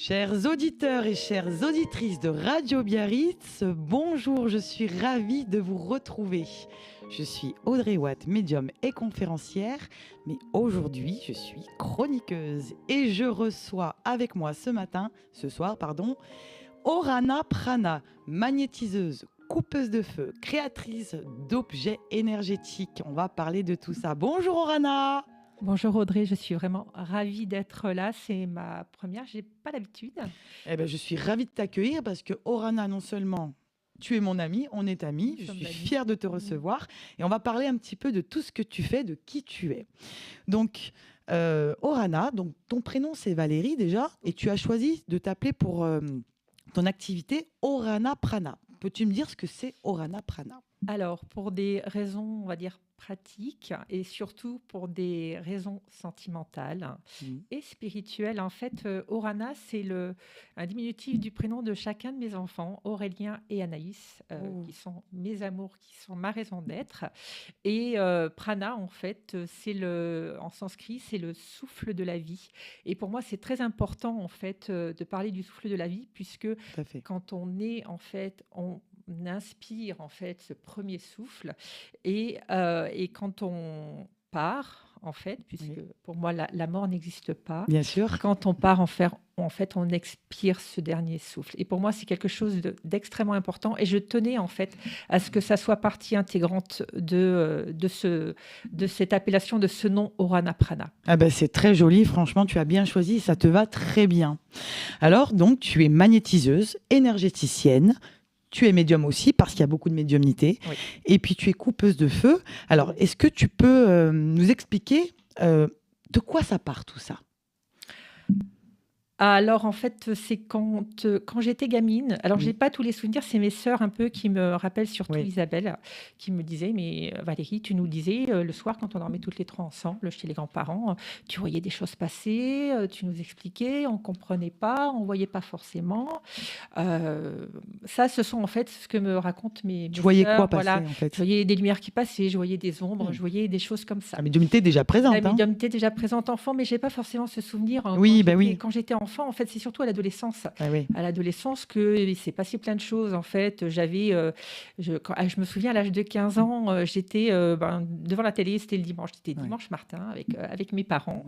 Chers auditeurs et chères auditrices de Radio Biarritz, bonjour, je suis ravie de vous retrouver. Je suis Audrey Watt, médium et conférencière, mais aujourd'hui je suis chroniqueuse et je reçois avec moi ce soir, Orana Prana, magnétiseuse, coupeuse de feu, créatrice d'objets énergétiques. On va parler de tout ça. Bonjour Orana. Bonjour Audrey, je suis vraiment ravie d'être là. C'est ma première, j'ai pas l'habitude. Eh ben, je suis ravie de t'accueillir parce que Orana, non seulement tu es mon amie, on est amis, je suis fière de te recevoir et on va parler un petit peu de tout ce que tu fais, de qui tu es. Donc, Orana, donc, ton prénom c'est Valérie déjà et tu as choisi de t'appeler pour ton activité Orana Prana. Peux-tu me dire ce que c'est Orana Prana ? Alors, pour des raisons, on va dire, pratiques et surtout pour des raisons sentimentales et spirituelles, en fait, Orana, c'est un diminutif du prénom de chacun de mes enfants, Aurélien et Anaïs, qui sont mes amours, qui sont ma raison d'être. Et Prana, en fait, en sanskrit, c'est le souffle de la vie. Et pour moi, c'est très important, en fait, de parler du souffle de la vie, puisque quand on est, en fait, on inspire en fait ce premier souffle et quand on part en fait, puisque pour moi la mort n'existe pas. Bien sûr. Quand on part en fait on expire ce dernier souffle. Et pour moi c'est quelque chose d'extrêmement important et je tenais en fait à ce que ça soit partie intégrante de cette appellation, de ce nom Orana Prana. Ah ben c'est très joli, franchement tu as bien choisi, ça te va très bien. Alors donc tu es magnétiseuse, énergéticienne. Tu es médium aussi, parce qu'il y a beaucoup de médiumnité. Oui. Et puis, tu es coupeuse de feu. Alors, est-ce que tu peux nous expliquer de quoi ça part tout ça ? Alors, en fait, c'est quand j'étais gamine. Alors, je n'ai pas tous les souvenirs. C'est mes sœurs un peu qui me rappellent, surtout Isabelle, qui me disait, mais Valérie, tu nous disais le soir, quand on dormait toutes les trois ensemble chez les grands-parents, tu voyais des choses passer, tu nous expliquais, on ne comprenait pas, on ne voyait pas forcément. Ça, ce sont en fait ce que me racontent mes Tu voyais sœurs, quoi passer en fait ? Je voyais des lumières qui passaient, je voyais des ombres, je voyais des choses comme ça. La médiumnité déjà présente. La médiumnité déjà présente enfant, mais je n'ai pas forcément ce souvenir. Quand j'étais enfant, en fait, c'est surtout à l'adolescence. À l'adolescence qu'il s'est passé plein de choses. En fait, je me souviens à l'âge de 15 ans, j'étais devant la télé, c'était le dimanche, c'était dimanche matin avec mes parents.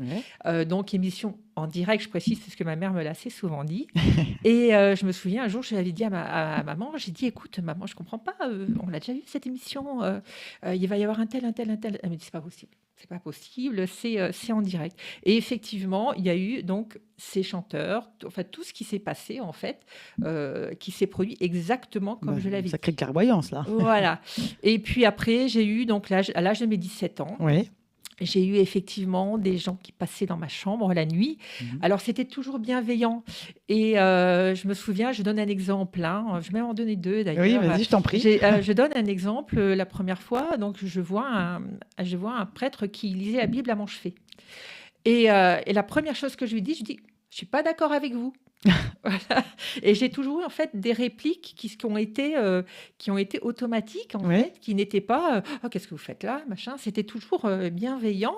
Donc émission en direct, je précise, parce que ma mère me l'a assez souvent dit. Et je me souviens un jour, je l'avais dit à maman, j'ai dit, écoute, maman, je comprends pas, on l'a déjà vu cette émission, il va y avoir un tel. Elle me dit, c'est pas possible. C'est pas possible, c'est en direct. Et effectivement, il y a eu donc ces chanteurs, enfin tout ce qui s'est passé en fait, qui s'est produit exactement comme je l'avais dit. Sacrée clairvoyance là. Voilà. Et puis après, j'ai eu donc à l'âge de mes 17 ans. Oui. J'ai eu effectivement des gens qui passaient dans ma chambre la nuit. Alors, c'était toujours bienveillant. Et je me souviens, je donne un exemple. Je vais en donner deux d'ailleurs. Oui, vas-y, je t'en prie. Je donne un exemple. La première fois, donc, je vois un prêtre qui lisait la Bible à mon chevet. Et la première chose que je lui dis, je dis, je ne suis pas d'accord avec vous. Voilà. Et j'ai toujours eu en fait des répliques qui ont été automatiques en fait, qui n'étaient pas oh, qu'est-ce que vous faites là machin. C'était toujours bienveillant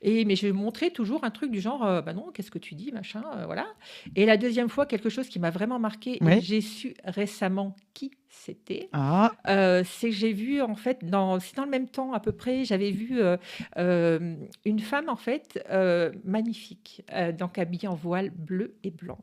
mais je montrais toujours un truc du genre bah non, qu'est-ce que tu dis machin, voilà. Et la deuxième fois, quelque chose qui m'a vraiment marqué et j'ai su récemment qui c'était, c'est que j'ai vu en fait c'est dans le même temps à peu près, j'avais vu une femme en fait magnifique, donc habillée en voile bleu et blanc.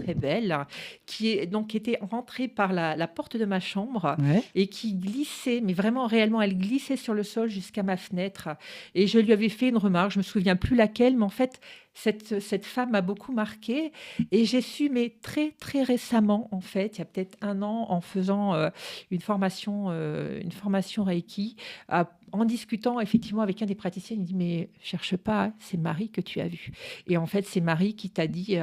Très belle, qui était rentrée par la porte de ma chambre et qui glissait, mais vraiment réellement, elle glissait sur le sol jusqu'à ma fenêtre. Et je lui avais fait une remarque, je me souviens plus laquelle, mais en fait, cette femme m'a beaucoup marquée. Et j'ai su, mais très, très récemment, en fait, il y a peut-être un an, en faisant une formation Reiki, en discutant effectivement avec un des praticiens, il me dit, mais cherche pas, c'est Marie que tu as vue. Et en fait, c'est Marie qui t'a dit,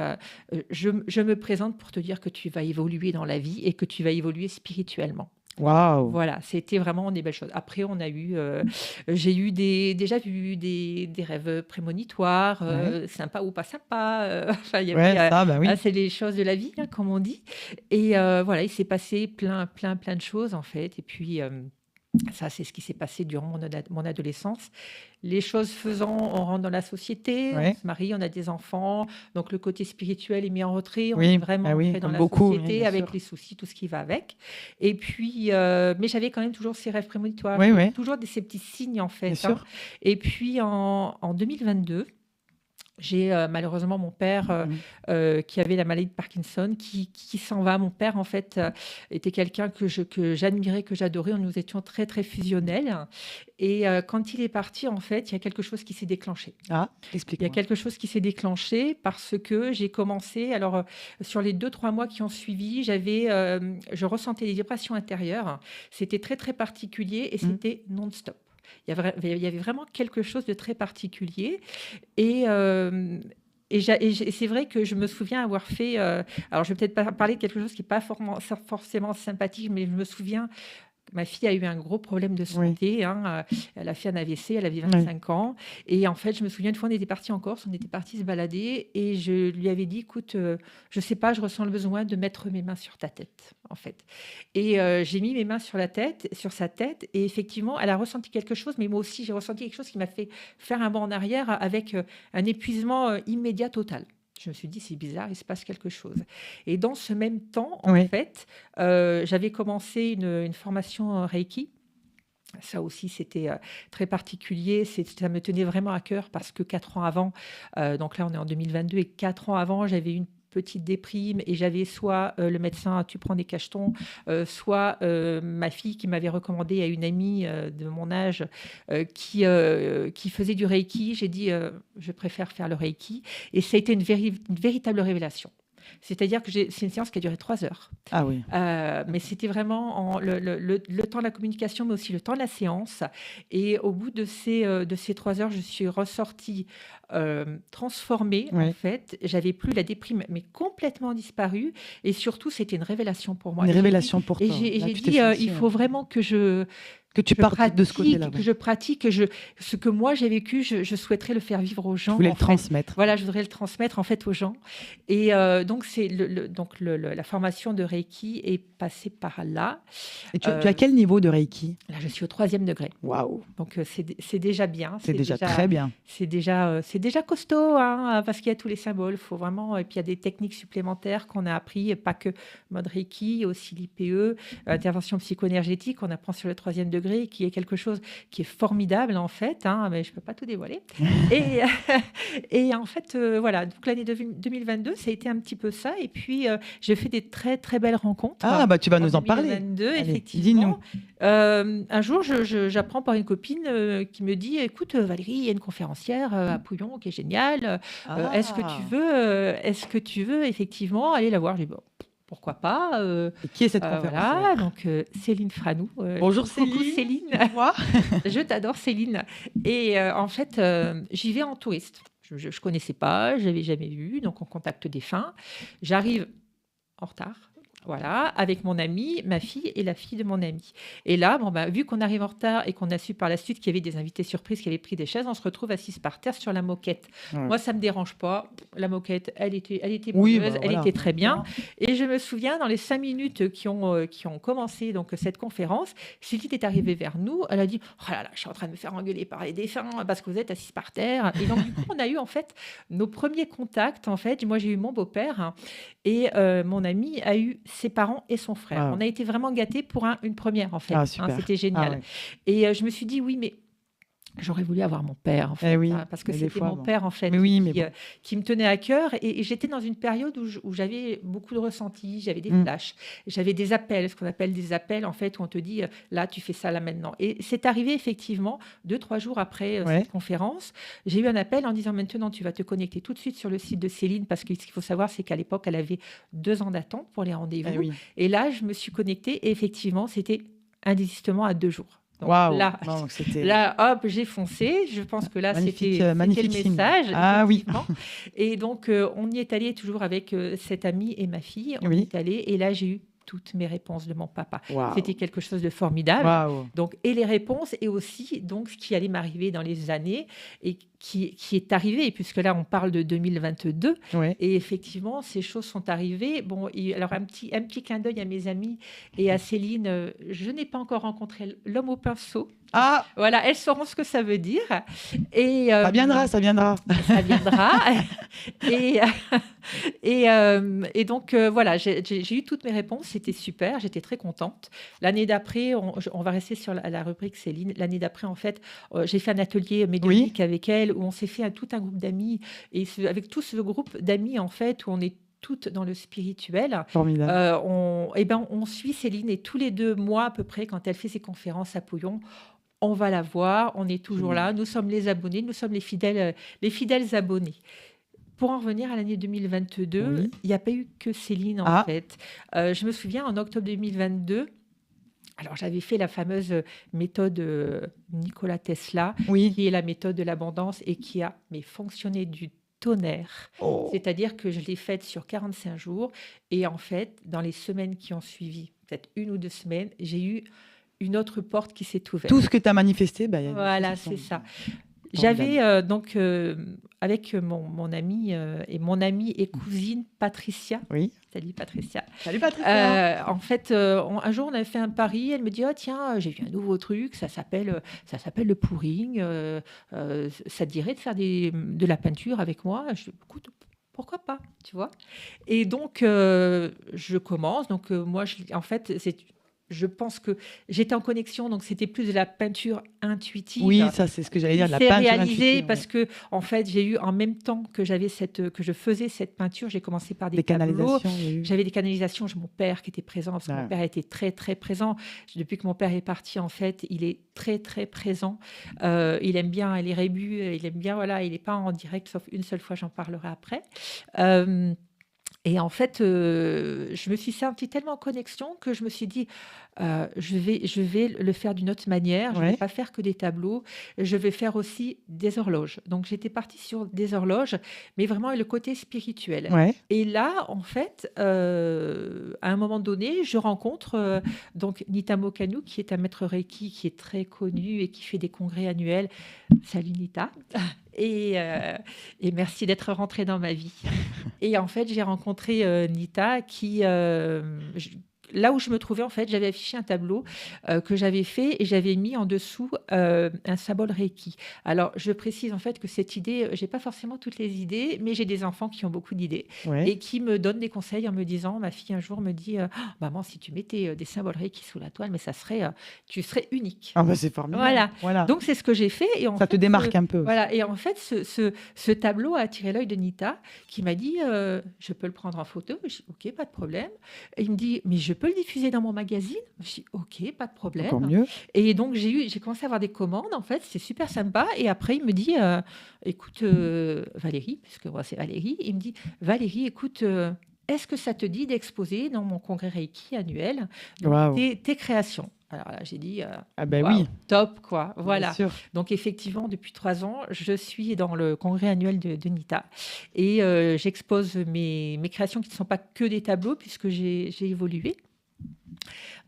je me présente pour te dire que tu vas évoluer dans la vie et que tu vas évoluer spirituellement. Waouh. Voilà, c'était vraiment des belles choses. Après, j'ai déjà vu des rêves prémonitoires, sympas ou pas sympas. Enfin, c'est les choses de la vie, comme on dit. Et voilà, il s'est passé plein de choses en fait. Et puis Ça, c'est ce qui s'est passé durant mon adolescence. Les choses faisant, on rentre dans la société, on Ouais. se marie, on a des enfants. Donc, le côté spirituel est mis en retrait. On Oui, est vraiment ah oui, entré dans comme la beaucoup, oui, société bien avec sûr. les soucis, tout ce qui va avec. Et puis, mais j'avais quand même toujours ces rêves prémonitoires. Oui, J'avais oui, toujours ces petits signes, en bien fait. sûr. Et puis, en 2022, j'ai malheureusement mon père Mhm. qui avait la maladie de Parkinson, qui s'en va. Mon père, en fait, était quelqu'un que j'admirais, que j'adorais. Nous étions très, très fusionnels. Et quand il est parti, en fait, il y a quelque chose qui s'est déclenché. Ah, Il y a explique-moi. quelque chose qui s'est déclenché parce que j'ai commencé, alors sur les 2-3 mois qui ont suivi, je ressentais des vibrations intérieures. C'était très, très particulier et Mhm. c'était non-stop. Il y avait vraiment quelque chose de très particulier. Et c'est vrai que je me souviens avoir fait. Alors, je vais peut-être pas parler de quelque chose qui n'est pas forcément sympathique, mais je me souviens. Ma fille a eu un gros problème de Oui, santé. Elle a fait un AVC, elle avait oui. 25 ans. Et en fait, je me souviens une fois, on était parti en Corse, on était parti se balader. Et je lui avais dit, écoute, je ne sais pas, je ressens le besoin de mettre mes mains sur ta tête, en fait. Et j'ai mis mes mains sur sa tête. Et effectivement, elle a ressenti quelque chose. Mais moi aussi, j'ai ressenti quelque chose qui m'a fait faire un bond en arrière avec un épuisement immédiat total. Je me suis dit, c'est bizarre, il se passe quelque chose. Et dans ce même temps, en Oui. fait, j'avais commencé une formation en Reiki. Ça aussi, c'était très particulier. Ça me tenait vraiment à cœur parce que 4 ans avant, donc là, on est en 2022, et 4 ans avant, j'avais une petite déprime et j'avais soit le médecin, tu prends des cachetons, soit ma fille qui m'avait recommandé à une amie de mon âge qui faisait du Reiki. J'ai dit, je préfère faire le Reiki. Et ça a été une véritable révélation. C'est-à-dire que c'est une séance qui a duré 3 heures. Ah oui. Mais c'était vraiment le temps de la communication, mais aussi le temps de la séance. Et au bout de ces 3 heures, je suis ressortie transformée, Oui. en fait. J'avais plus la déprime, mais complètement disparue. Et surtout, c'était une révélation pour moi. Une Et j'ai dit- révélation pour Et toi. j'ai et Là, j'ai tu t'es dit, sentie, il faut vraiment que que tu partes de ce côté-là. que Ouais. je pratique, ce que moi j'ai vécu, je souhaiterais le faire vivre aux Tu gens. voulais En le fait. transmettre. Voilà, je voudrais le transmettre en fait aux gens. Et donc c'est la formation de Reiki est passée par là. Et tu as quel niveau de Reiki? Là, je suis au 3e degré. Waouh, Donc c'est déjà bien. c'est déjà très bien. C'est déjà costaud, hein, parce qu'il y a tous les symboles. Faut vraiment, et puis il y a des techniques supplémentaires qu'on a appris, et pas que mode Reiki, aussi l'IPE, intervention psychoénergétique, qu'on apprend sur le 3e degré, qui est quelque chose qui est formidable en fait, hein, mais je ne peux pas tout dévoiler. et, et en fait, voilà, donc l'année 2022, ça a été un petit peu ça. Et puis j'ai fait des très très belles rencontres. Ah bah tu vas nous en 2022, parler. Allez, effectivement. dis-nous. Un jour, j'apprends par une copine qui me dit, écoute Valérie, il y a une conférencière à Pouillon qui est géniale. Est-ce que tu veux effectivement aller la voir? J'ai dit, bon, pourquoi pas. Et qui est cette conférencière? Voilà, donc Céline Franou. Bonjour Coucou Céline. Céline. Moi. Je t'adore Céline. Et en fait, j'y vais en touriste. Je ne connaissais pas, je n'avais jamais vu, donc on contacte des fins. J'arrive en retard. Voilà, avec mon amie, ma fille et la fille de mon ami. Et là, vu qu'on arrive en retard et qu'on a su par la suite qu'il y avait des invités surprises qui avaient pris des chaises, on se retrouve assis par terre sur la moquette. Ouais. Moi, ça ne me dérange pas. La moquette, elle était Oui, bonneuse, bah, elle voilà. était très bien. Et je me souviens, dans les 5 minutes qui ont commencé donc, cette conférence, Céline est arrivée vers nous. Elle a dit, oh là là, je suis en train de me faire engueuler par les défunts parce que vous êtes assis par terre. Et donc, du coup, on a eu en fait nos premiers contacts. En fait, moi, j'ai eu mon beau-père et mon ami a eu ses parents et son frère. Wow. On a été vraiment gâtés pour une première, en fait. Ah, super. C'était génial. Ah, ouais. Et je me suis dit, oui, mais j'aurais voulu avoir mon père, en fait, Eh oui, parce que mais des c'était fois, mon bon. père, en fait, Mais oui, mais bon. qui me tenait à cœur. Et j'étais dans une période où j'avais beaucoup de ressentis, j'avais des flashs, j'avais des appels, ce qu'on appelle des appels, en fait, où on te dit, là, tu fais ça, là, maintenant. Et c'est arrivé, effectivement, 2-3 jours après cette conférence. J'ai eu un appel en disant, maintenant, tu vas te connecter tout de suite sur le site de Céline, parce que ce qu'il faut savoir, c'est qu'à l'époque, elle avait 2 ans d'attente pour les rendez-vous. Eh oui. Et là, je me suis connectée et effectivement, c'était un désistement à 2 jours. Donc Waouh. là, Non, c'était là, hop, j'ai foncé. Je pense que là, magnifique, c'était magnifique le signe. message. Ah oui. effectivement. Et donc, on y est allé toujours avec cette amie et ma fille. On Oui. y est allé et là, j'ai eu toutes mes réponses de mon papa. Waouh. C'était quelque chose de formidable. Waouh. Donc, et les réponses, et aussi donc, ce qui allait m'arriver dans les années, et qui est arrivé, puisque là, on parle de 2022. Ouais. Et effectivement, ces choses sont arrivées. Bon, alors un petit clin d'œil à mes amis et à Céline. Je n'ai pas encore rencontré l'homme au pinceau. Ah, Voilà, elles sauront ce que ça veut dire. Et, ça viendra, ça viendra. ça viendra. et, et donc, voilà, j'ai eu toutes mes réponses. C'était super. J'étais très contente. L'année d'après, on va rester sur la rubrique Céline. L'année d'après, en fait, j'ai fait un atelier médiumnique avec elle où on s'est fait tout un groupe d'amis. Et avec tout ce groupe d'amis, en fait, où on est toutes dans le spirituel. Formidable. On suit Céline et tous les 2 mois à peu près, quand elle fait ses conférences à Pouillon, on va la voir, on est toujours là. Nous sommes les abonnés, nous sommes les fidèles abonnés. Pour en revenir à l'année 2022, il n'y a pas eu que Céline en fait. Je me souviens en octobre 2022, alors j'avais fait la fameuse méthode Nikola Tesla, qui est la méthode de l'abondance et qui a fonctionné du tonnerre. C'est-à-dire que je l'ai faite sur 45 jours et en fait, dans les semaines qui ont suivi, peut-être 1 ou 2 semaines, j'ai eu une autre porte qui s'est ouverte. Tout ce que tu as manifesté, voilà, c'est ça. J'avais donc avec mon amie et cousine Patricia. Oui. Salut Patricia. Salut Patricia. En fait, un jour on avait fait un pari. Elle me dit tiens, j'ai vu un nouveau truc. Ça s'appelle le pouring. Ça te dirait de faire de la peinture avec moi? Je dis écoute, pourquoi pas, tu vois? Et donc je commence. Donc moi, en fait, je pense que j'étais en connexion, donc c'était plus de la peinture intuitive. Oui, ça c'est ce que j'allais dire, de la peinture réalisé intuitive. Parce que en fait, j'ai eu en même temps que je faisais cette peinture, j'ai commencé par des tableaux. J'avais des canalisations. Mon père qui était présent, parce que mon père était très très présent. Depuis que mon père est parti, en fait, il est très très présent. Il aime bien les rébus, il aime bien il n'est pas en direct, sauf une seule fois, j'en parlerai après. Et en fait, je me suis sentie tellement en connexion que je me suis dit, je vais le faire d'une autre manière. Je ne vais pas faire que des tableaux. Je vais faire aussi des horloges. Donc, j'étais partie sur des horloges, mais vraiment le côté spirituel. Et là, en fait, à un moment donné, je rencontre donc Nita Mokanu, qui est un maître Reiki, qui est très connu et qui fait des congrès annuels. Salut Nita. Et merci d'être rentrée dans ma vie. Et en fait, j'ai rencontré Nita qui... là où je me trouvais, en fait, j'avais affiché un tableau que j'avais fait et j'avais mis en dessous un symbole Reiki. Alors, je précise en fait que cette idée, j'ai pas forcément toutes les idées, mais j'ai des enfants qui ont beaucoup d'idées et qui me donnent des conseils en me disant, ma fille un jour me dit, maman, si tu mettais des symboles Reiki sous la toile, mais tu serais unique. Ah bah c'est formidable. Voilà. Donc, c'est ce que j'ai fait. Et ça te démarque un peu. Voilà. Et en fait, ce tableau a attiré l'œil de Nita qui m'a dit, je peux le prendre en photo? Je dis, ok, pas de problème. Et il me dit, mais je peux le diffuser dans mon magazine? Je dis ok, pas de problème. Encore mieux. Et donc j'ai commencé à avoir des commandes, en fait, c'est super sympa. Et après il me dit écoute Valérie, puisque moi c'est Valérie, il me dit Valérie, écoute, est-ce que ça te dit d'exposer dans mon congrès Reiki annuel tes créations? Alors là, j'ai dit oui, top quoi. Voilà. Bien sûr. Donc effectivement, depuis 3 ans, je suis dans le congrès annuel de Nita et j'expose mes créations qui ne sont pas que des tableaux puisque j'ai évolué.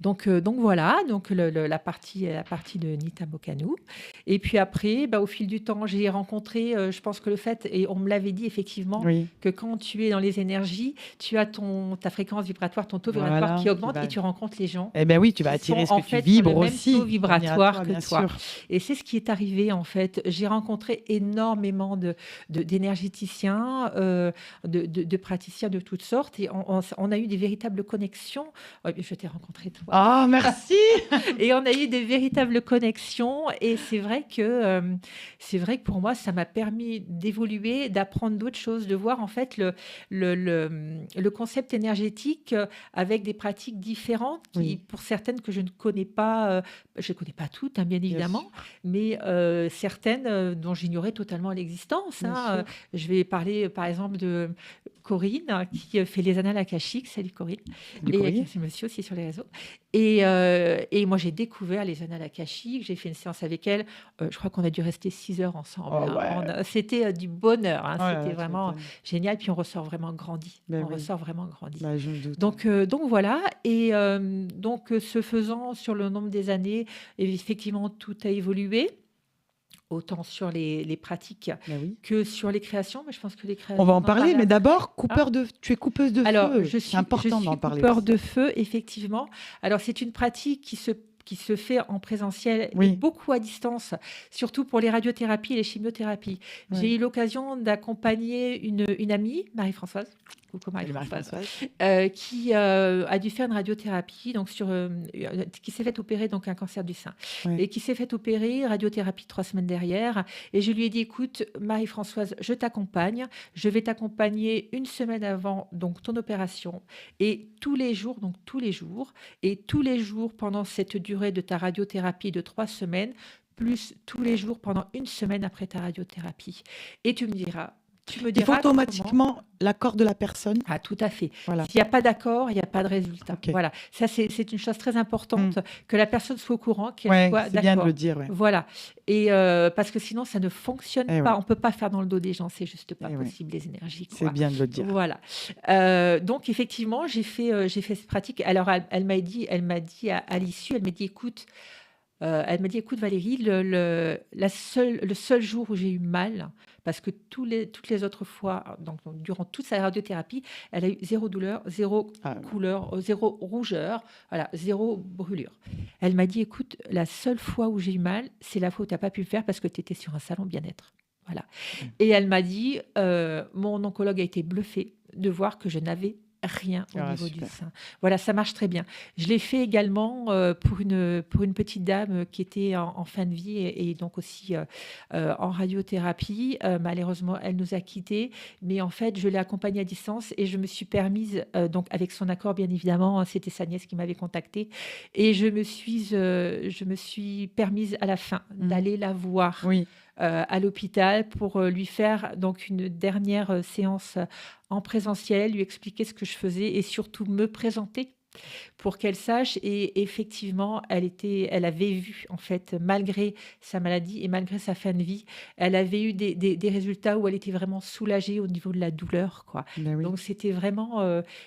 Donc voilà, donc la partie de Nita Mokanu. Et puis après, au fil du temps, j'ai rencontré, je pense que le fait, et on me l'avait dit effectivement, que quand tu es dans les énergies, tu as ta fréquence vibratoire, ton taux vibratoire qui augmente et tu rencontres les gens. Eh bien oui, tu vas attirer ce que tu vibres aussi. Même taux vibratoire que toi. Sûr. Et c'est ce qui est arrivé en fait. J'ai rencontré énormément d'énergéticiens, de praticiens de toutes sortes et on a eu des véritables connexions. Je t'ai rencontré toi. Ah, merci. Et on a eu des véritables connexions et c'est vrai que pour moi ça m'a permis d'évoluer, d'apprendre d'autres choses, de voir en fait le concept énergétique avec des pratiques différentes qui pour certaines que je ne connais pas, je ne connais pas toutes bien évidemment, mais certaines dont j'ignorais totalement l'existence. Je vais parler par exemple de Corinne qui fait les annales akashiques. Salut Corinne. Et qui est monsieur aussi sur les réseaux. Et moi, j'ai découvert les annales akashiques. J'ai fait une séance avec elle. Je crois qu'on a dû rester 6 heures ensemble. Oh, Hein. ouais. C'était du bonheur. Hein. Oh là C'était là, tu vraiment m'étonnes. génial. Puis on ressort vraiment grandi. Ben On oui, ressort vraiment grandi. bah, je me doute. Donc voilà. Et donc, ce faisant, sur le nombre des années, effectivement, tout a évolué. Autant sur les pratiques Bah oui. que sur les créations. Mais je pense que les créations, On va on en en parler, parlait mais après. d'abord, Hein. tu es coupeuse de Alors, feu. je C'est important suis d'en parler coupeur aussi. de feu, effectivement. Alors, c'est une pratique qui se fait en présentiel et Oui, beaucoup à distance, surtout pour les radiothérapies et les chimiothérapies. ouais. J'ai eu l'occasion d'accompagner une amie, Marie-Françoise, coucou Salut Marie-Françoise, Marie-Françoise. qui a dû faire une radiothérapie, donc qui s'est fait opérer donc un cancer du sein Ouais. et qui s'est fait opérer, radiothérapie 3 semaines derrière. Et je lui ai dit, écoute, Marie-Françoise, je t'accompagne, je vais t'accompagner une semaine avant donc ton opération et tous les jours, et tous les jours pendant cette durée de ta radiothérapie de 3 semaines, plus tous les jours pendant une semaine après ta radiothérapie. Et tu me diras Il faut comment. automatiquement l'accord de la personne. Ah, tout à fait. Voilà. S'il n'y a pas d'accord, il n'y a pas de résultat. Ok. Voilà. Ça, c'est une chose très importante, que la personne soit au courant, qu'elle Ouais, soit c'est bien de d'accord. le dire. Ouais. Voilà. Et parce que sinon, ça ne fonctionne Eh pas. ouais. On ne peut pas faire dans le dos des gens. C'est juste pas Eh ouais. possible, les énergies. C'est Quoi. bien de le dire. Voilà. Donc, effectivement, j'ai fait cette pratique. Alors, elle m'a dit à l'issue, elle m'a dit, écoute, Valérie, le seul jour où j'ai eu mal, parce que toutes les autres fois, donc durant toute sa radiothérapie, elle a eu zéro douleur, zéro couleur, zéro rougeur, voilà, zéro brûlure. Elle m'a dit, écoute, la seule fois où j'ai eu mal, c'est la fois où tu n'as pas pu le faire parce que tu étais sur un salon bien-être. Voilà. Et elle m'a dit, mon oncologue a été bluffé de voir que je n'avais rien au niveau super. du sein. Voilà, ça marche très bien. Je l'ai fait également pour une petite dame qui était en fin de vie et donc aussi en radiothérapie. Malheureusement, elle nous a quittés, mais en fait, je l'ai accompagnée à distance et je me suis permise, donc avec son accord bien évidemment, c'était sa nièce qui m'avait contactée, et je me suis permise à la fin d'aller la voir. Oui. À l'hôpital pour lui faire donc une dernière séance en présentiel, lui expliquer ce que je faisais et surtout me présenter pour qu'elle sache. Et effectivement, elle avait vu, en fait, malgré sa maladie et malgré sa fin de vie, elle avait eu des résultats où elle était vraiment soulagée au niveau de la douleur, quoi. Ben oui. Donc, c'était vraiment...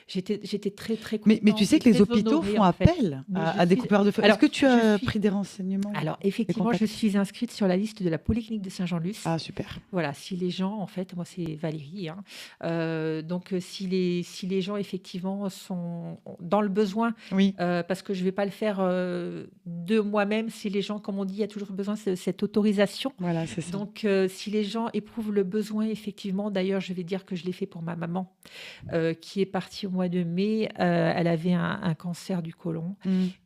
j'étais très, très contente. Mais tu sais que les hôpitaux font appel à des coupeurs de feu. Est-ce que tu as pris des renseignements? Alors, effectivement, je suis inscrite sur la liste de la Polyclinique de Saint-Jean-Luz. Ah, super. Voilà, si les gens, en fait, moi, c'est Valérie, hein, donc si les gens, effectivement, sont dans le besoin, oui. parce que je ne vais pas le faire de moi-même, si les gens, comme on dit, il y a toujours besoin de cette autorisation. Voilà, c'est ça. Donc, si les gens éprouvent le besoin, effectivement, d'ailleurs, je vais dire que je l'ai fait pour ma maman, qui est partie au mois de mai. Elle avait un cancer du côlon.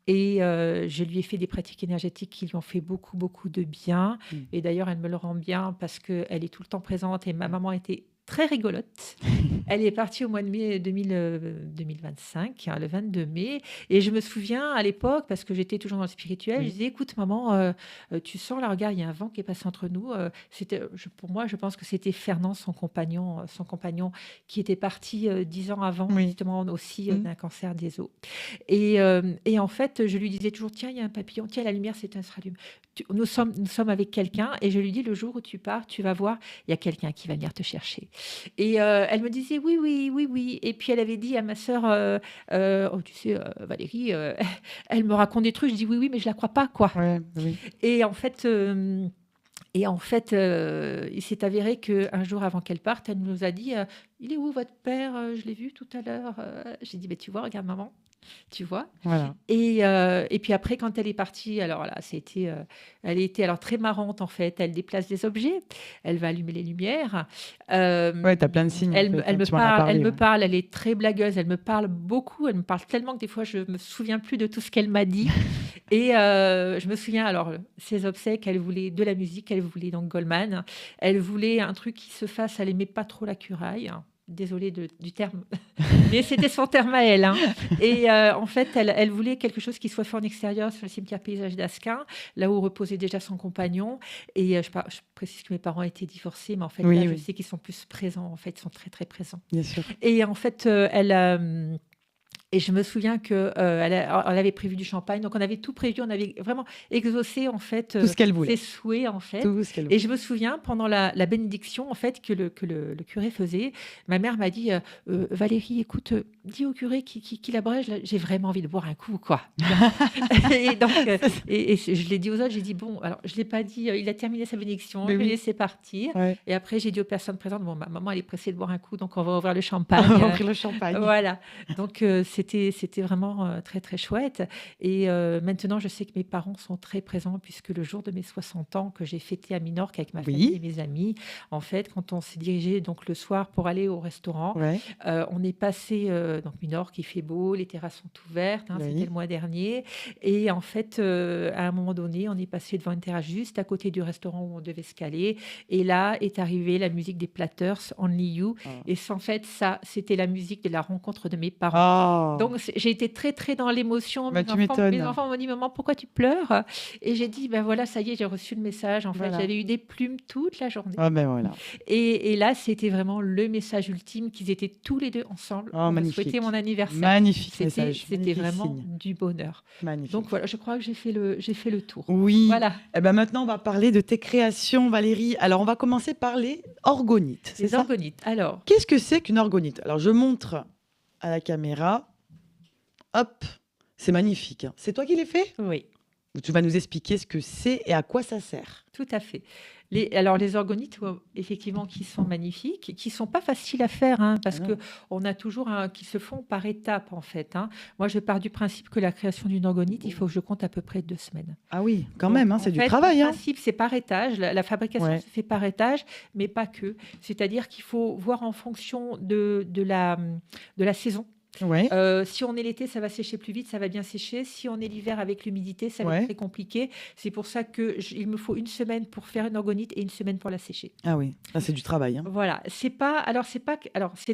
Et je lui ai fait des pratiques énergétiques qui lui ont fait beaucoup, beaucoup de bien. Et d'ailleurs, elle me le rend bien parce qu'elle est tout le temps présente et ma maman était très rigolote. Elle est partie au mois de mai 2025, hein, le 22 mai. Et je me souviens à l'époque, parce que j'étais toujours dans le spirituel, je disais, écoute maman, tu sens là, regarde, il y a un vent qui est passé entre nous. Pour moi, je pense que c'était Fernand, son compagnon qui était parti 10 ans avant, justement aussi d'un cancer des os. Et en fait, je lui disais toujours, tiens, il y a un papillon, tiens, la lumière s'éteint, se rallume. Nous sommes avec quelqu'un et je lui dis, le jour où tu pars, tu vas voir, il y a quelqu'un qui va venir te chercher. Et elle me disait, oui. Et puis elle avait dit à ma sœur, oh, tu sais, Valérie, elle me raconte des trucs, je dis oui, mais je la crois pas, quoi. Ouais, oui. Et en fait, il s'est avéré qu'un jour avant qu'elle parte, elle nous a dit, il est où votre père? Je l'ai vu tout à l'heure. J'ai dit, tu vois, regarde maman. Tu vois. Voilà. Et puis après, quand elle est partie, alors là, elle était alors très marrante en fait. Elle déplace des objets, elle va allumer les lumières. Ouais, t'as plein de signes. Elle me parle, elle est très blagueuse, elle me parle beaucoup, elle me parle tellement que des fois je me souviens plus de tout ce qu'elle m'a dit. Et je me souviens alors ses obsèques, elle voulait de la musique, elle voulait donc Goldman, elle voulait un truc qui se fasse, elle aimait pas trop la curaille. Désolée du terme, mais c'était son terme à elle. Hein. Et en fait, elle voulait quelque chose qui soit fait en extérieur sur le cimetière paysage d'Asquin, là où reposait déjà son compagnon. Et je précise que mes parents étaient divorcés, mais en fait, je sais qu'ils sont plus présents. En fait, ils sont très, très présents. Bien sûr. Et en fait, Et je me souviens que elle avait prévu du champagne, donc on avait tout prévu, on avait vraiment exaucé en fait Tout ce qu'elle voulait. ses souhaits en fait. Tout ce qu'elle Et voulait. je me souviens pendant la bénédiction en fait que le curé faisait, ma mère m'a dit Valérie, écoute, dis au curé qu'il abrège, là, j'ai vraiment envie de boire un coup quoi. Et donc et je l'ai dit aux autres, j'ai dit bon, alors je l'ai pas dit, il a terminé sa bénédiction, Mais je l'ai oui. laissé partir. Ouais. Et après j'ai dit aux personnes présentes, bon, ma maman elle est pressée de boire un coup, donc on va ouvrir le champagne. On va ouvrir le champagne. Voilà, donc c'était vraiment très très chouette. Et maintenant, je sais que mes parents sont très présents puisque le jour de mes 60 ans que j'ai fêté à Minorque avec ma famille Oui. et mes amis, en fait, quand on s'est dirigé donc le soir pour aller au restaurant, Ouais. on est passé donc Minorque, il fait beau, les terrasses sont ouvertes, Oui. c'était le mois dernier. Et en fait, à un moment donné, on est passé devant une terrasse juste à côté du restaurant où on devait se caler. Et là est arrivée la musique des Platters, Only You. Ah. Et en fait, ça, c'était la musique de la rencontre de mes parents. Oh. Donc, j'ai été très, très dans l'émotion. Bah, tu m'étonnes. Mes enfants m'ont dit, maman, pourquoi tu pleures? Et j'ai dit, ben voilà, ça y est, j'ai reçu le message. En fait, Voilà. j'avais eu des plumes toute la journée. Ah ben voilà. Et là, c'était vraiment le message ultime qu'ils étaient tous les deux ensemble Oh, pour me magnifique. souhaiter mon anniversaire. Magnifique C'était message. c'était Magnifique vraiment signe. du bonheur. Magnifique. Donc voilà, je crois que j'ai fait le tour. Oui. Voilà, Eh ben maintenant, on va parler de tes créations, Valérie. Alors, on va commencer par les orgonites. C'est les ça? orgonites. Alors, Qu'est-ce que c'est qu'une orgonite? Alors, je montre à la caméra. Hop, c'est magnifique, hein. C'est toi qui l'as fait? oui. Tu vas nous expliquer ce que c'est et à quoi ça sert. Tout à fait. Alors, les orgonites, effectivement, qui sont magnifiques, qui sont pas faciles à faire, hein, parce Ah que non. on a toujours qui se font par étapes, en fait, hein. Moi, je pars du principe que la création d'une orgonite, il faut que je compte à peu près 2 semaines. Ah oui, quand Donc, même, hein, en c'est du fait, travail. Le Hein. principe, c'est par étage. La fabrication Ouais. se fait par étage, mais pas que. C'est-à-dire qu'il faut voir en fonction de la saison. Ouais. Si on est l'été, ça va sécher plus vite, ça va bien sécher. Si on est l'hiver avec l'humidité, ça va Ouais. être très compliqué. C'est pour ça qu'il me faut 1 semaine pour faire une orgonite et 1 semaine pour la sécher. Ah oui, là, c'est du travail. Hein. Voilà, c'est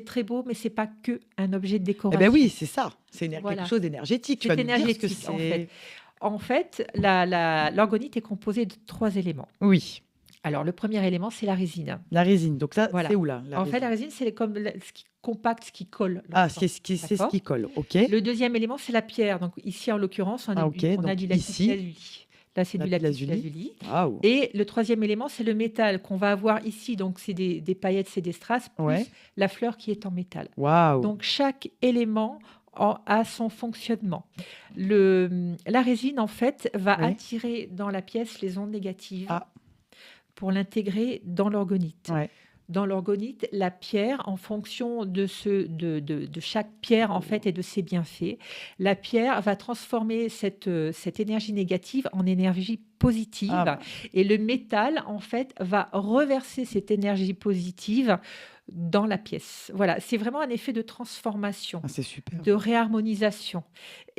très beau, mais c'est pas que un objet de Eh décoration. ben oui, c'est ça. C'est Voilà. quelque chose d'énergétique. Tu C'est vas nous dire ce que énergétique, en c'est. fait. En fait, l'orgonite est composée de 3 éléments. Oui, Alors, le premier élément, c'est la résine. la résine. Donc ça, Voilà. c'est où là la En fait, la résine? résine, c'est comme ce qui compacte, ce qui colle. Ah, l'ensemble. c'est ce D'accord. qui colle. Ok. Le deuxième élément, c'est la pierre. Donc, ici, en l'occurrence, on Ah, a ok. du Donc, lapis ici, lazuli. Là, c'est du lapis lapis lazuli. lazuli. Waouh. Et le troisième élément, c'est le métal qu'on va avoir ici. Donc, c'est des paillettes, c'est des strass, plus Ouais. la fleur qui est en métal. Waouh. Donc, chaque élément a son fonctionnement. La résine, en fait, va Oui. attirer dans la pièce les ondes négatives Ah. pour l'intégrer dans l'orgonite. Ouais. Dans l'orgonite, la pierre, en fonction de chaque pierre en fait et de ses bienfaits, la pierre va transformer cette énergie négative en énergie positive, Ah. et le métal en fait va reverser cette énergie positive dans la pièce. Voilà, c'est vraiment un effet de transformation, Ah, c'est super. de réharmonisation.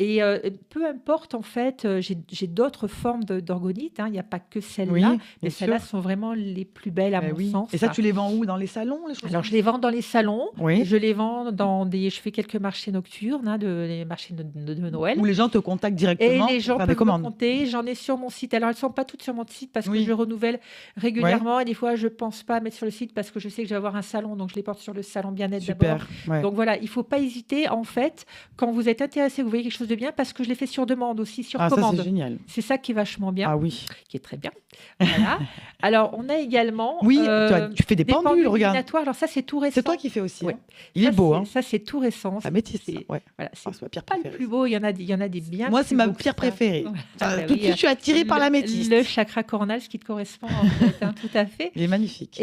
Et peu importe, en fait, j'ai d'autres formes d'orgonite, hein, il n'y a pas que Oui, celle-là, mais bien celles-là sûr. sont vraiment les plus belles à Ben mon oui. sens. Et ça, tu les vends où? Dans les salons, les choses Alors, comme je les vends dans les salons, Oui. je les vends je fais quelques marchés nocturnes, hein, des marchés de Noël. Où les gens te contactent Et directement les pour gens faire des peuvent me commandes. compter. J'en ai sur mon site. Alors, elles ne sont pas toutes sur mon site parce Oui. que je renouvelle régulièrement. Et des fois, je ne pense pas à mettre sur le site parce que je sais que je vais avoir un salon. Donc, je les porte sur le salon bien-être d'abord. Super. Ouais. Donc, voilà, il ne faut pas hésiter, en fait, quand vous êtes intéressé, vous voyez quelque chose de bien, parce que je l'ai fait sur demande aussi, sur Ah, ça, commande. c'est génial. C'est ça qui est vachement bien, Ah oui. qui est très bien. Voilà. Alors, on a également Oui, tu fais des pendules, regarde. divinatoires. Alors, ça, c'est tout récent. C'est toi qui fais aussi. Ouais. Hein. Il est Ça, beau, hein. Ça, c'est tout récent. Améthyste. C'est- Ouais. Voilà, Ah, c'est c'est ma pierre pas le préférée. plus beau. Il y en a des bien Moi, plus c'est ma beaux que pierre ça. préférée. Voilà. Ah, Bah tout de oui, suite, je suis attirée par le- l'améthyste. Le chakra coronal, ce qui te correspond, en fait, hein, tout à fait. Il est magnifique.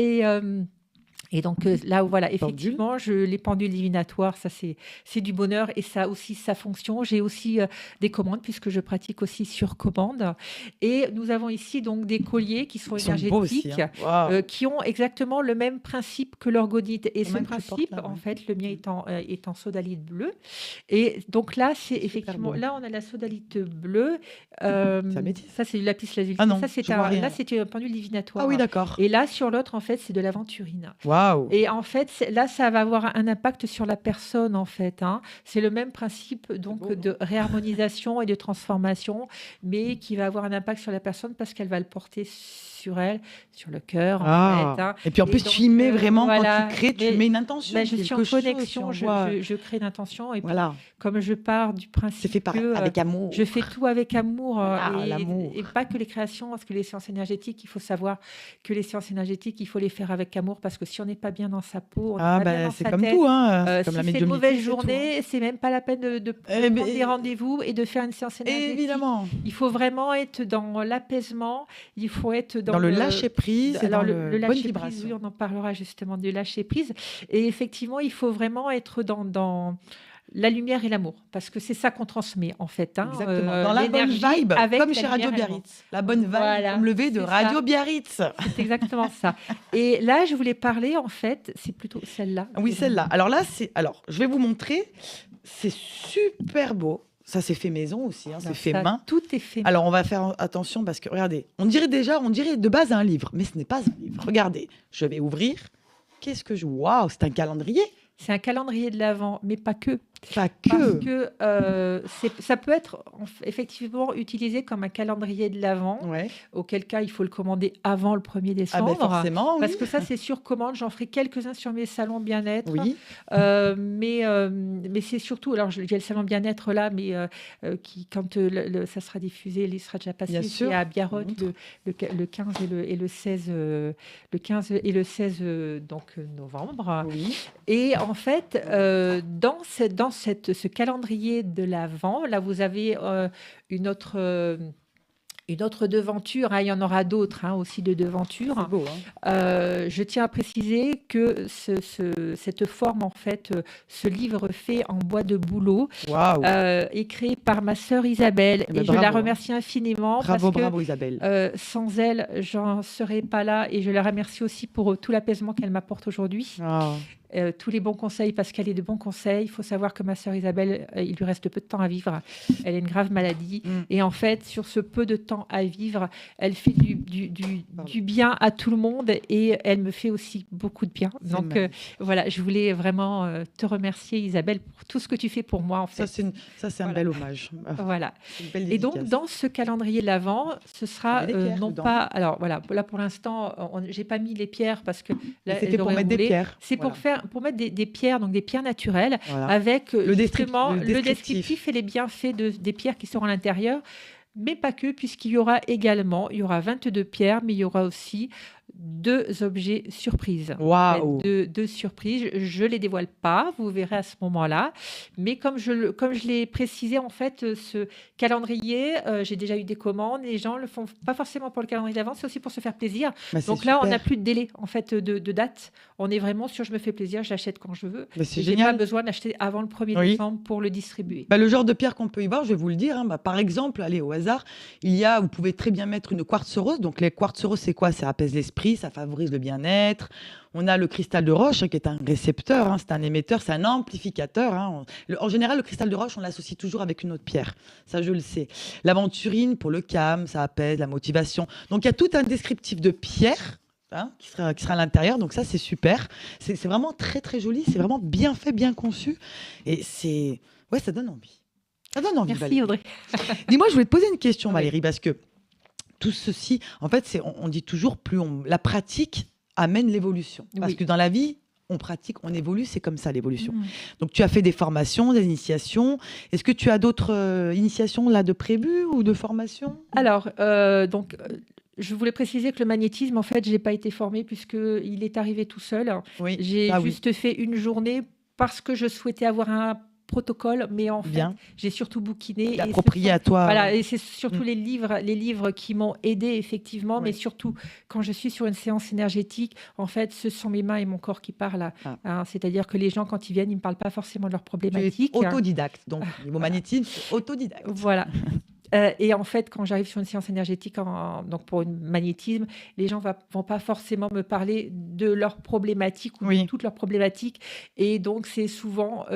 Et donc là, voilà, effectivement, les pendules divinatoires, ça c'est du bonheur et ça a aussi sa fonction. J'ai aussi des commandes puisque je pratique aussi sur commande. Et nous avons ici donc des colliers qui sont Ils sont beaux aussi. énergétiques, Hein. Waouh. qui ont exactement le même principe que l'orgonite. Et Le ce même que tu principe, portes là, en ouais. fait, le mien est en sodalite bleu. Et donc là, c'est Super effectivement, beau. là, on a la sodalite bleue. C'est améthyste. Ça, c'est du lapis lazuli. Ah non, ça, je vois rien. là, c'était un pendule divinatoire. Ah oui, d'accord. Et là, sur l'autre, en fait, c'est de l'aventurine. Waouh. Waouh. Et en fait, là, ça va avoir un impact sur la personne, en fait. Hein. C'est le même principe donc de réharmonisation et de transformation, mais qui va avoir un impact sur la personne parce qu'elle va le porter sur elle, sur le cœur, en fait. Hein. Et puis en plus, donc, tu y mets vraiment, voilà. quand tu crées, tu mets une intention. Je suis en connexion, je crée une intention. Et puis, comme je pars du principe avec amour. Je fais tout avec amour. L'amour. Et pas que les créations, parce que les séances énergétiques, il faut savoir que les séances énergétiques, il faut les faire avec amour, parce que si on n'est pas bien dans sa peau, on n'est pas bien dans sa comme tête. Tout, hein. Si c'est une mauvaise journée, c'est même pas la peine de prendre des rendez-vous et de faire une séance énergétique. Évidemment. Il faut vraiment être dans l'apaisement, il faut être dans le lâcher-prise. Alors, le lâcher-prise, oui, on en parlera justement du lâcher-prise. Et effectivement, il faut vraiment être dans la lumière et l'amour, parce que c'est ça qu'on transmet en fait. Hein, exactement. Dans la bonne vibe, comme chez Radio Biarritz. La bonne vibe, comme levé de Radio Biarritz. C'est exactement ça. Et là, je voulais parler en fait, c'est plutôt celle-là. Oui, celle-là. Alors là, je vais vous montrer. C'est super beau. Ça, c'est fait maison aussi, hein, c'est fait main. Tout est fait main. Alors, on va faire attention parce que, regardez, on dirait de base un livre, mais ce n'est pas un livre. Regardez, je vais ouvrir. Qu'est-ce que je... Waouh, c'est un calendrier. C'est un calendrier de l'Avent, mais pas que. Pas que. Parce que ça peut être effectivement utilisé comme un calendrier de l'Avent, auquel cas il faut le commander avant le 1er décembre. Forcément, parce que ça, c'est sur commande. J'en ferai quelques-uns sur mes salons bien-être. Oui. Mais c'est surtout... Alors, il y a le salon bien-être là, mais quand ça sera diffusé, il sera déjà passé. C'est à Biarrot le 15 et le 16, le 15 et le 16 novembre. Oui. Et en fait, dans ce calendrier de l'Avent, là, vous avez une autre devanture. Hein, il y en aura d'autres aussi de devantures. C'est beau, hein. Je tiens à préciser que cette forme, en fait, ce livre fait en bois de bouleau, est créé par ma sœur Isabelle. Et je la remercie infiniment. Bravo Isabelle. Sans elle, j'en serais pas là. Et je la remercie aussi pour tout l'apaisement qu'elle m'apporte aujourd'hui. Tous les bons conseils, parce qu'elle est de bons conseils. Il faut savoir que ma sœur Isabelle, il lui reste peu de temps à vivre. Elle a une grave maladie. Et en fait, sur ce peu de temps à vivre, elle fait du bien à tout le monde et elle me fait aussi beaucoup de bien. Donc voilà, je voulais vraiment te remercier Isabelle pour tout ce que tu fais pour moi. En fait. Ça, c'est un bel hommage. Voilà. Une belle et donc, dans ce calendrier de l'Avent, ce sera non dedans. pas... Alors voilà, là pour l'instant, j'ai pas mis les pierres parce que... C'était pour mettre des pierres. C'est pour mettre des pierres, donc des pierres naturelles, avec le descriptif et les bienfaits des pierres qui seront à l'intérieur, mais pas que, puisqu'il y aura 22 pierres, mais il y aura aussi 2 objets surprises. Waouh. 2 surprises. Je ne les dévoile pas, vous verrez à ce moment-là. Mais comme je l'ai précisé, en fait, ce calendrier, j'ai déjà eu des commandes. Les gens ne le font pas forcément pour le calendrier d'avance, c'est aussi pour se faire plaisir. Donc là, on n'a plus de délai en fait, de date. On est vraiment sur je me fais plaisir, je l'achète quand je veux. Je n'ai pas besoin d'acheter avant le 1er décembre pour le distribuer. Le genre de pierre qu'on peut y voir, je vais vous le dire. Par exemple, allez, au hasard, vous pouvez très bien mettre une quartz rose. Donc les quartz roses, c'est quoi? Ça apaise l'esprit, ça favorise le bien-être. On a le cristal de roche qui est un récepteur, c'est un émetteur, c'est un amplificateur. En général, le cristal de roche, on l'associe toujours avec une autre pierre. Ça, je le sais. L'aventurine, pour le calme, ça apaise la motivation. Donc, il y a tout un descriptif de pierres qui sera à l'intérieur. Donc, ça, c'est super. C'est vraiment très, très joli. C'est vraiment bien fait, bien conçu. Et ça donne envie. Ça donne envie, Merci, Valérie. Audrey. Dis-moi, je voulais te poser une question, Valérie, parce que tout ceci, en fait, on dit toujours, la pratique amène l'évolution. Parce que dans la vie, on pratique, on évolue, c'est comme ça l'évolution. Donc tu as fait des formations, des initiations. Est-ce que tu as d'autres initiations là de prévues ou de formations? Alors, je voulais préciser que le magnétisme, en fait, je n'ai pas été formée puisqu'il est arrivé tout seul. Oui. J'ai juste fait une journée parce que je souhaitais avoir un protocole, mais en fait, j'ai surtout bouquiné. Approprié à toi. Voilà, et c'est surtout les livres qui m'ont aidé effectivement, mais surtout quand je suis sur une séance énergétique, en fait, ce sont mes mains et mon corps qui parlent. C'est-à-dire que les gens, quand ils viennent, ils ne me parlent pas forcément de leurs problématiques. Tu es autodidacte, donc niveau magnétisme, autodidacte. Voilà. Et en fait, quand j'arrive sur une séance énergétique, donc pour une magnétisme, les gens vont pas forcément me parler de leurs problématiques ou de toutes leurs problématiques. Et donc, c'est souvent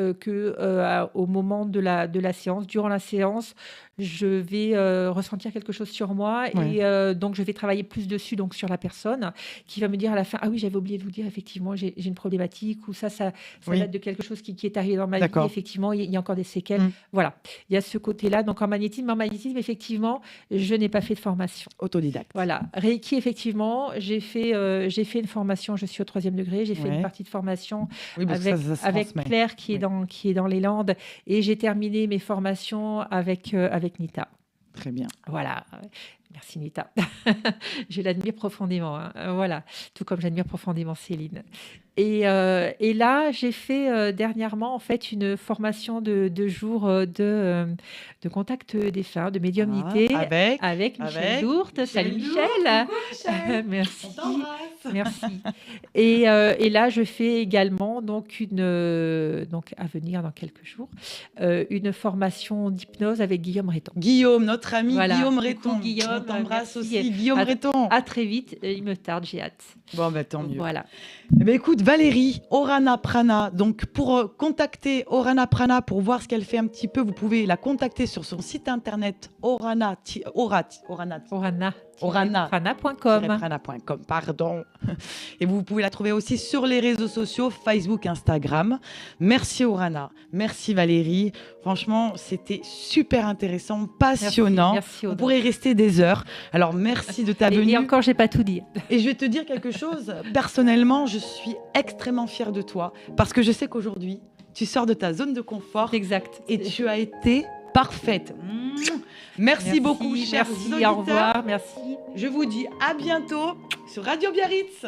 au moment de la séance, durant la séance, je vais ressentir quelque chose sur moi et donc je vais travailler plus dessus, donc sur la personne qui va me dire à la fin, ah oui, j'avais oublié de vous dire, effectivement, j'ai une problématique ou ça date de quelque chose qui est arrivé dans ma vie. Effectivement, il y a encore des séquelles. Voilà, il y a ce côté-là. Donc en magnétisme, effectivement, je n'ai pas fait de formation. Autodidacte. Voilà. Reiki, effectivement, j'ai fait une formation, je suis au 3e degré, j'ai fait une partie de formation avec Claire qui est dans les Landes et j'ai terminé mes formations avec Nita. Très bien. Voilà. Merci Nita. Je l'admire profondément. Voilà. Tout comme j'admire profondément Céline. Et là, j'ai fait dernièrement en fait une formation de 2 jours de contact défunt, de médiumnité avec Michel Dourte. Salut Michel. Merci. Merci. Et là, je fais également donc à venir dans quelques jours une formation d'hypnose avec Guillaume Réton. Guillaume, notre ami Guillaume Réton. Guillaume, on t'embrasse aussi. Guillaume Réton. À très vite. Il me tarde, j'ai hâte. Bon, tant mieux. Voilà. Écoute, Valérie, Orana Prana. Donc, pour contacter Orana Prana, pour voir ce qu'elle fait un petit peu, vous pouvez la contacter sur son site internet orana.com, pardon. Et vous pouvez la trouver aussi sur les réseaux sociaux, Facebook, Instagram. Merci Orana, merci Valérie. Franchement, c'était super intéressant, passionnant. Merci, on pourrait rester des heures. Alors, merci de ta venue. Et encore, j'ai pas tout dit. Et je vais te dire quelque chose. Personnellement, je suis extrêmement fière de toi parce que je sais qu'aujourd'hui, tu sors de ta zone de confort. Exact. Et tu as été parfaite. Merci beaucoup, chers auditeurs. Au revoir, merci. Je vous dis à bientôt sur Radio Biarritz.